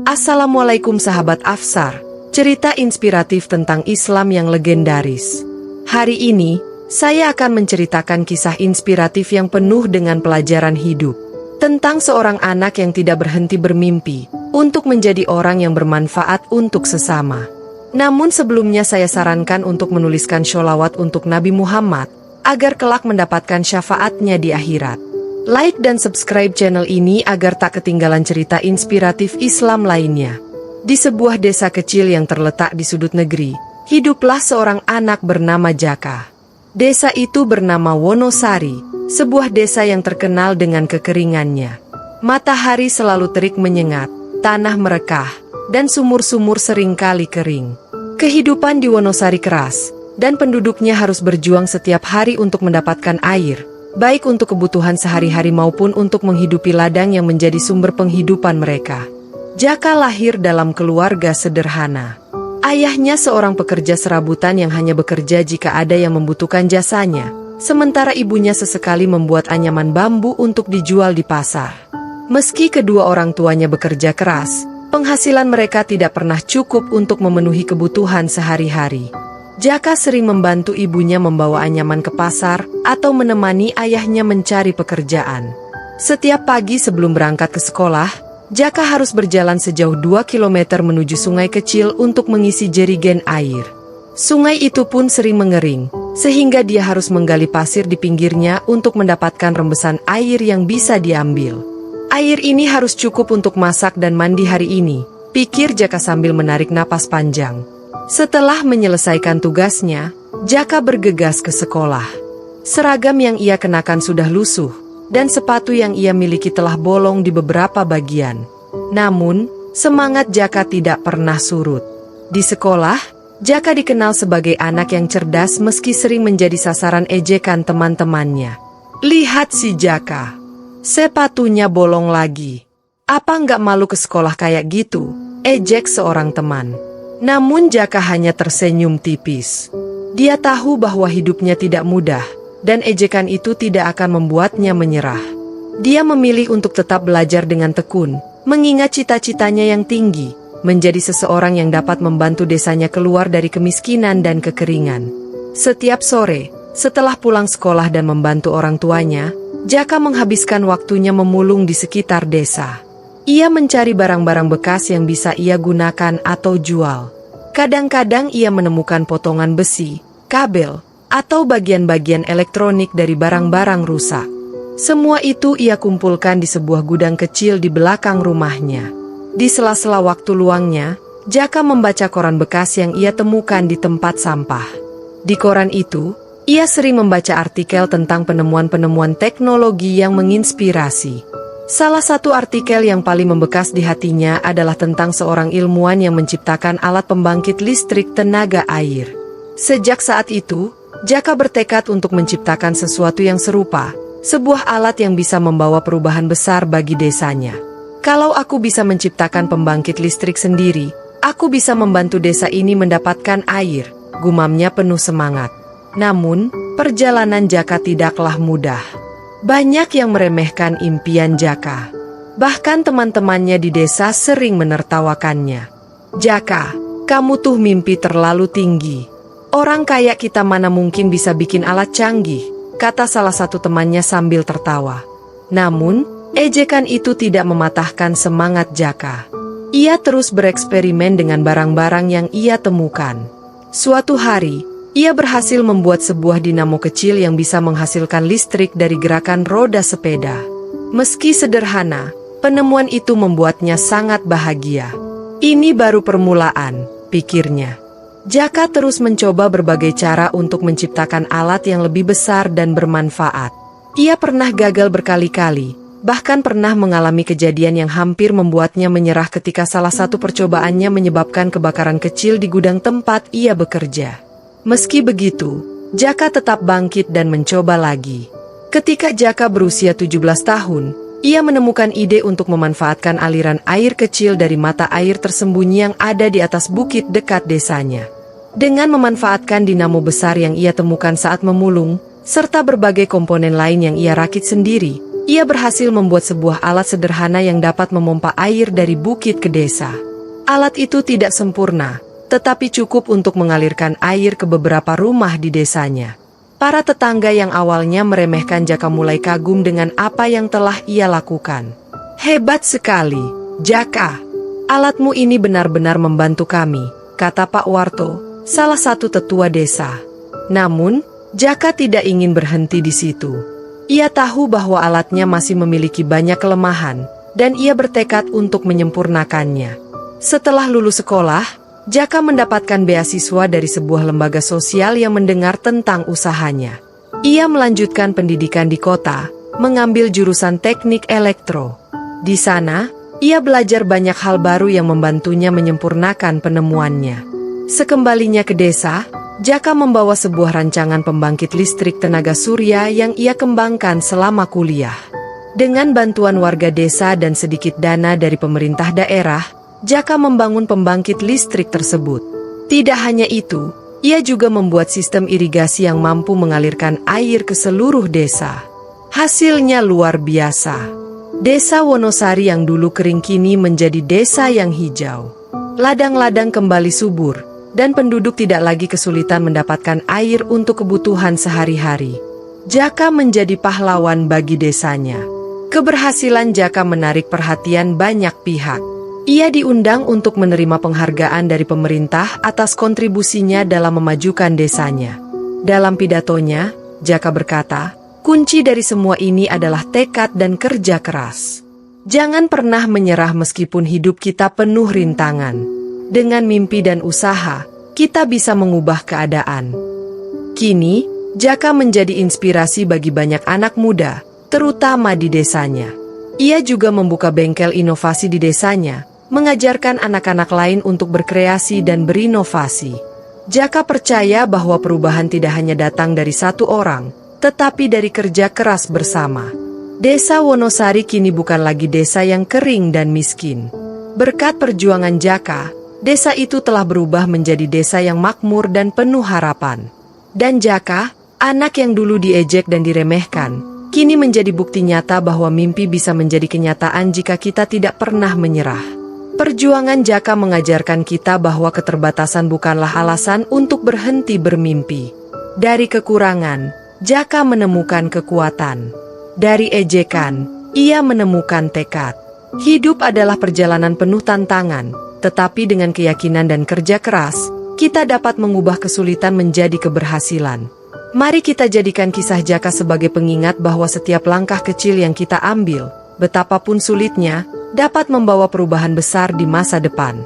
Assalamualaikum sahabat Afsar, cerita inspiratif tentang Islam yang legendaris. Hari ini, saya akan menceritakan kisah inspiratif yang penuh dengan pelajaran hidup. Tentang seorang anak yang tidak berhenti bermimpi untuk menjadi orang yang bermanfaat untuk sesama. Namun sebelumnya saya sarankan untuk menuliskan sholawat untuk Nabi Muhammad, agar kelak mendapatkan syafaatnya di akhirat. Like dan subscribe channel ini agar tak ketinggalan cerita inspiratif Islam lainnya. Di sebuah desa kecil yang terletak di sudut negeri, hiduplah seorang anak bernama Jaka. Desa itu bernama Wonosari, sebuah desa yang terkenal dengan kekeringannya. Matahari selalu terik menyengat, tanah merekah, dan sumur-sumur seringkali kering. Kehidupan di Wonosari keras, dan penduduknya harus berjuang setiap hari untuk mendapatkan air, baik untuk kebutuhan sehari-hari maupun untuk menghidupi ladang yang menjadi sumber penghidupan mereka. Jaka lahir dalam keluarga sederhana. Ayahnya seorang pekerja serabutan yang hanya bekerja jika ada yang membutuhkan jasanya, sementara ibunya sesekali membuat anyaman bambu untuk dijual di pasar. Meski kedua orang tuanya bekerja keras, penghasilan mereka tidak pernah cukup untuk memenuhi kebutuhan sehari-hari. Jaka sering membantu ibunya membawa anyaman ke pasar atau menemani ayahnya mencari pekerjaan. Setiap pagi sebelum berangkat ke sekolah, Jaka harus berjalan sejauh 2 km menuju sungai kecil untuk mengisi jerigen air. Sungai itu pun sering mengering, sehingga dia harus menggali pasir di pinggirnya untuk mendapatkan rembesan air yang bisa diambil. Air ini harus cukup untuk masak dan mandi hari ini, pikir Jaka sambil menarik napas panjang. Setelah menyelesaikan tugasnya, Jaka bergegas ke sekolah. Seragam yang ia kenakan sudah lusuh, dan sepatu yang ia miliki telah bolong di beberapa bagian. Namun, semangat Jaka tidak pernah surut. Di sekolah, Jaka dikenal sebagai anak yang cerdas meski sering menjadi sasaran ejekan teman-temannya. Lihat si Jaka, sepatunya bolong lagi. Apa nggak malu ke sekolah kayak gitu? Ejek seorang teman. Namun Jaka hanya tersenyum tipis. Dia tahu bahwa hidupnya tidak mudah, dan ejekan itu tidak akan membuatnya menyerah. Dia memilih untuk tetap belajar dengan tekun, mengingat cita-citanya yang tinggi, menjadi seseorang yang dapat membantu desanya keluar dari kemiskinan dan kekeringan. Setiap sore, setelah pulang sekolah dan membantu orang tuanya, Jaka menghabiskan waktunya memulung di sekitar desa. Ia mencari barang-barang bekas yang bisa ia gunakan atau jual. Kadang-kadang ia menemukan potongan besi, kabel, atau bagian-bagian elektronik dari barang-barang rusak. Semua itu ia kumpulkan di sebuah gudang kecil di belakang rumahnya. Di sela-sela waktu luangnya, Jaka membaca koran bekas yang ia temukan di tempat sampah. Di koran itu, ia sering membaca artikel tentang penemuan-penemuan teknologi yang menginspirasi. Salah satu artikel yang paling membekas di hatinya adalah tentang seorang ilmuwan yang menciptakan alat pembangkit listrik tenaga air. Sejak saat itu, Jaka bertekad untuk menciptakan sesuatu yang serupa, sebuah alat yang bisa membawa perubahan besar bagi desanya. Kalau aku bisa menciptakan pembangkit listrik sendiri, aku bisa membantu desa ini mendapatkan air, gumamnya penuh semangat. Namun, perjalanan Jaka tidaklah mudah. Banyak yang meremehkan impian Jaka. Bahkan teman-temannya di desa sering menertawakannya. Jaka, kamu tuh mimpi terlalu tinggi. Orang kaya kita mana mungkin bisa bikin alat canggih, kata salah satu temannya sambil tertawa. Namun, ejekan itu tidak mematahkan semangat Jaka. Ia terus bereksperimen dengan barang-barang yang ia temukan. Suatu hari, ia berhasil membuat sebuah dinamo kecil yang bisa menghasilkan listrik dari gerakan roda sepeda. Meski sederhana, penemuan itu membuatnya sangat bahagia. Ini baru permulaan, pikirnya. Jaka terus mencoba berbagai cara untuk menciptakan alat yang lebih besar dan bermanfaat. Ia pernah gagal berkali-kali, bahkan pernah mengalami kejadian yang hampir membuatnya menyerah ketika salah satu percobaannya menyebabkan kebakaran kecil di gudang tempat ia bekerja. Meski begitu, Jaka tetap bangkit dan mencoba lagi. Ketika Jaka berusia 17 tahun, ia menemukan ide untuk memanfaatkan aliran air kecil dari mata air tersembunyi yang ada di atas bukit dekat desanya. Dengan memanfaatkan dinamo besar yang ia temukan saat memulung, serta berbagai komponen lain yang ia rakit sendiri, Ia berhasil membuat sebuah alat sederhana yang dapat memompa air dari bukit ke desa. Alat itu tidak sempurna, tetapi cukup untuk mengalirkan air ke beberapa rumah di desanya. Para tetangga yang awalnya meremehkan Jaka mulai kagum dengan apa yang telah ia lakukan. "Hebat sekali, Jaka. Alatmu ini benar-benar membantu kami," kata Pak Warto, salah satu tetua desa. Namun, Jaka tidak ingin berhenti di situ. Ia tahu bahwa alatnya masih memiliki banyak kelemahan, dan ia bertekad untuk menyempurnakannya. Setelah lulus sekolah, Jaka mendapatkan beasiswa dari sebuah lembaga sosial yang mendengar tentang usahanya. Ia melanjutkan pendidikan di kota, mengambil jurusan teknik elektro. Di sana, ia belajar banyak hal baru yang membantunya menyempurnakan penemuannya. Sekembalinya ke desa, Jaka membawa sebuah rancangan pembangkit listrik tenaga surya yang ia kembangkan selama kuliah. Dengan bantuan warga desa dan sedikit dana dari pemerintah daerah, Jaka membangun pembangkit listrik tersebut. Tidak hanya itu, ia juga membuat sistem irigasi yang mampu mengalirkan air ke seluruh desa. Hasilnya luar biasa. Desa Wonosari yang dulu kering kini menjadi desa yang hijau. Ladang-ladang kembali subur, dan penduduk tidak lagi kesulitan mendapatkan air untuk kebutuhan sehari-hari. Jaka menjadi pahlawan bagi desanya. Keberhasilan Jaka menarik perhatian banyak pihak. Ia diundang untuk menerima penghargaan dari pemerintah atas kontribusinya dalam memajukan desanya. Dalam pidatonya, Jaka berkata, "Kunci dari semua ini adalah tekad dan kerja keras. Jangan pernah menyerah meskipun hidup kita penuh rintangan. Dengan mimpi dan usaha, kita bisa mengubah keadaan." Kini, Jaka menjadi inspirasi bagi banyak anak muda, terutama di desanya. Ia juga membuka bengkel inovasi di desanya, mengajarkan anak-anak lain untuk berkreasi dan berinovasi. Jaka percaya bahwa perubahan tidak hanya datang dari satu orang, tetapi dari kerja keras bersama. Desa Wonosari kini bukan lagi desa yang kering dan miskin. Berkat perjuangan Jaka, desa itu telah berubah menjadi desa yang makmur dan penuh harapan. Dan Jaka, anak yang dulu diejek dan diremehkan, kini menjadi bukti nyata bahwa mimpi bisa menjadi kenyataan jika kita tidak pernah menyerah. Perjuangan Jaka mengajarkan kita bahwa keterbatasan bukanlah alasan untuk berhenti bermimpi. Dari kekurangan, Jaka menemukan kekuatan. Dari ejekan, ia menemukan tekad. Hidup adalah perjalanan penuh tantangan, tetapi dengan keyakinan dan kerja keras, kita dapat mengubah kesulitan menjadi keberhasilan. Mari kita jadikan kisah Jaka sebagai pengingat bahwa setiap langkah kecil yang kita ambil, betapapun sulitnya, dapat membawa perubahan besar di masa depan.